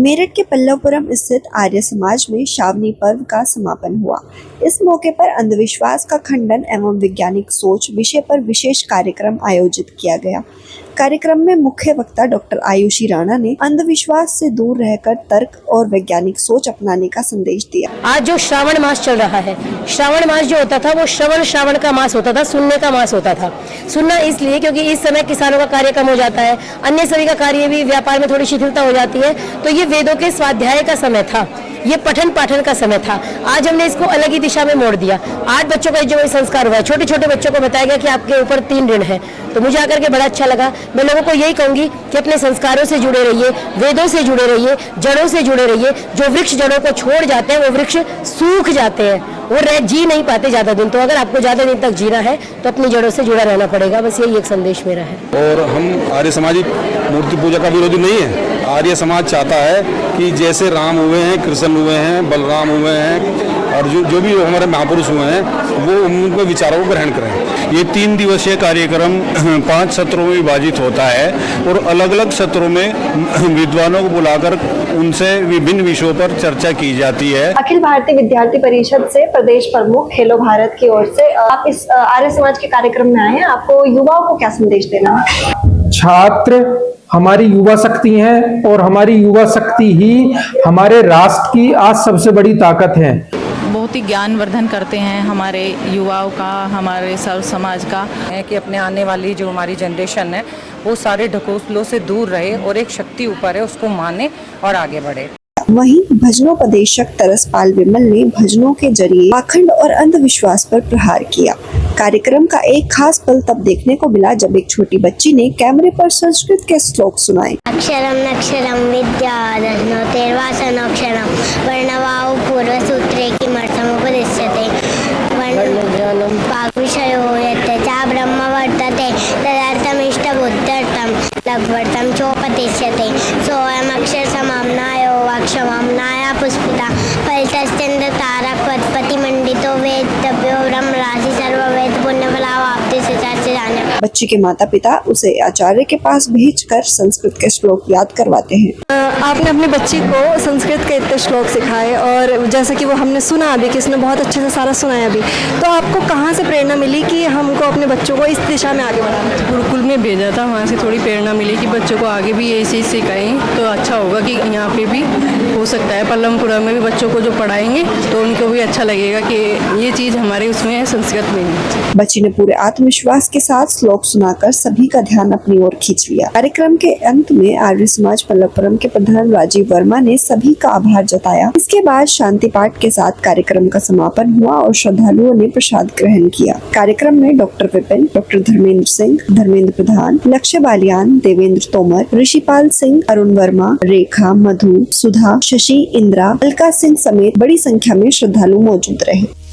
मेरठ के पल्लवपुरम स्थित आर्य समाज में श्रावणी पर्व का समापन हुआ। इस मौके पर अंधविश्वास का खंडन एवं वैज्ञानिक सोच विषय पर विशेष कार्यक्रम आयोजित किया गया। कार्यक्रम में मुख्य वक्ता डॉक्टर आयुषी राणा ने अंधविश्वास से दूर रहकर तर्क और वैज्ञानिक सोच अपनाने का संदेश दिया। आज जो श्रावण मास चल रहा है, श्रावण मास जो होता था वो श्रावण का मास होता था, सुनने का मास होता था। सुनना इसलिए क्योंकि इस समय किसानों का कार्य कम हो जाता है, अन्य सभी का कार्य भी, व्यापार में थोड़ी शिथिलता हो जाती है, तो ये वेदों के स्वाध्याय का समय था, ये पठन पाठन का समय था। आज हमने इसको अलग ही दिशा में मोड़ दिया। आज बच्चों का जो संस्कार हुआ है, छोटे छोटे बच्चों को बताया गया कि आपके ऊपर 3 ऋण है, तो मुझे आकर के बड़ा अच्छा लगा। मैं लोगों को यही कहूंगी कि अपने संस्कारों से जुड़े रहिए, वेदों से जुड़े रहिए, जड़ों से जुड़े रहिए। जो वृक्ष जड़ों को छोड़ जाते हैं वो वृक्ष सूख जाते हैं, वो जी नहीं पाते ज्यादा दिन। तो अगर आपको ज्यादा दिन तक जीना है तो अपनी जड़ों से जुड़ा रहना पड़ेगा। बस यही एक संदेश मेरा है। और हम आर्य समाजी मूर्ति पूजा का विरोधी नहीं है। आर्य समाज चाहता है कि जैसे राम हुए हैं, कृष्ण हुए हैं, बलराम हुए हैं और जो भी हमारे महापुरुष हुए हैं वो उनके विचारों को ग्रहण करें। ये 3 दिवसीय कार्यक्रम 5 सत्रों में विभाजित होता है और अलग अलग सत्रों में विद्वानों को बुलाकर उनसे विभिन्न विषयों पर चर्चा की जाती है। अखिल भारतीय विद्यार्थी परिषद से प्रदेश प्रमुख खेलो भारत की ओर से आप इस आर्य समाज के कार्यक्रम में आए हैं। आपको युवाओं को क्या संदेश देना है? छात्र हमारी युवा शक्ति है और हमारी युवा शक्ति ही हमारे राष्ट्र की आज सबसे बड़ी ताकत है। बहुत ही ज्ञानवर्धन करते हैं हमारे युवाओं का, हमारे सर्व समाज का है कि अपने आने वाली जो हमारी जनरेशन है वो सारे ढकोसलों से दूर रहे और एक शक्ति ऊपर है उसको माने और आगे बढ़े। वहीं भजनोपदेशक तरसपाल विमल ने भजनों के जरिए पाखंड और अंधविश्वास पर प्रहार किया। कार्यक्रम का एक खास पल तब देखने को मिला जब एक छोटी बच्ची ने कैमरे पर संस्कृत के श्लोक सुनाए। अक्षरम नक्षरम विद्याधनोतेर्वासनोक्षरम वर्णवाउ पूर्वसूत्रे किमर्थमुपदिश्यते वाग्विषयो यस्य च ब्रह्म वर्तते तदर्थमिष्टबुद्ध्यर्थं लघ्वर्थं चोपदिश्यते सोऽयमक्षर समाम्नायो वाक्शमाम्नाया पुष्पिता फलितश्चन्द्र तारकवत्पतिमण्डितो वेदितव्यो ब्रह्म राशि सर्ववेद पुण्यफलावाप्ति से जाने। बच्ची के माता पिता उसे आचार्य के पास भेजकर संस्कृत के श्लोक याद करवाते हैं। आपने अपनी बच्ची को संस्कृत के इतने श्लोक सिखाए और जैसा कि वो हमने सुना अभी कि इसने बहुत अच्छे से सारा सुनाया अभी, तो आपको कहाँ से प्रेरणा मिली कि हमको अपने बच्चों को इस दिशा में आगे बढ़ाना? गुरुकुल में भेजा था, वहाँ से थोड़ी प्रेरणा मिली कि बच्चों को आगे भी यही चीज़ सिखाएं तो अच्छा होगा कि यहाँ पे भी हो सकता है। पल्लवपुरम में भी बच्चों को जो पढ़ाएंगे तो उनको भी अच्छा लगेगा कि ये चीज़ हमारे उसमें है, संस्कृत में है। बच्ची ने पूरे आत्मविश्वास के साथ श्लोक सुनाकर सभी का ध्यान अपनी ओर खींच लिया। कार्यक्रम के अंत में आर्य समाज पल्लवपुरम के प्रधान राजीव वर्मा ने सभी का आभार जताया। इसके बाद शांति पाठ के साथ कार्यक्रम का समापन हुआ और श्रद्धालुओं ने प्रसाद ग्रहण किया। कार्यक्रम में डॉक्टर विपिन, डॉक्टर धर्मेंद्र सिंह, धर्मेंद्र प्रधान, लक्ष्य बालियान, देवेंद्र तोमर, ऋषिपाल सिंह, अरुण वर्मा, रेखा, मधु, सुधा, शशि, इंद्रा, अलका सिंह समेत बड़ी संख्या में श्रद्धालु मौजूद रहे।